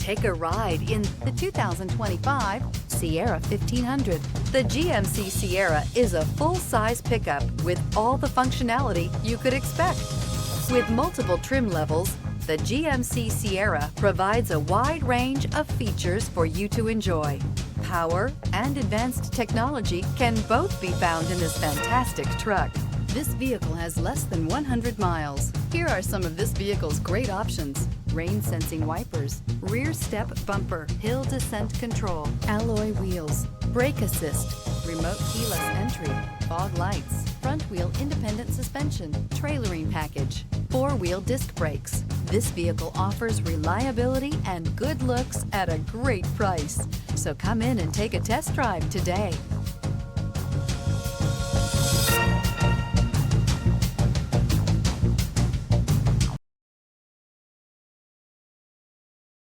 Take a ride in the 2025 Sierra 1500. The GMC Sierra is a full-size pickup with all the functionality you could expect. With multiple trim levels, the GMC Sierra provides a wide range of features for you to enjoy. Power and advanced technology can both be found in this fantastic truck. This vehicle has less than 100 miles. Here are some of this vehicle's great options: rain-sensing wipers, rear step bumper, hill descent control, alloy wheels, brake assist, remote keyless entry, fog lights, front wheel independent suspension, trailering package, four-wheel disc brakes. This vehicle offers reliability and good looks at a great price. So come in and take a test drive today.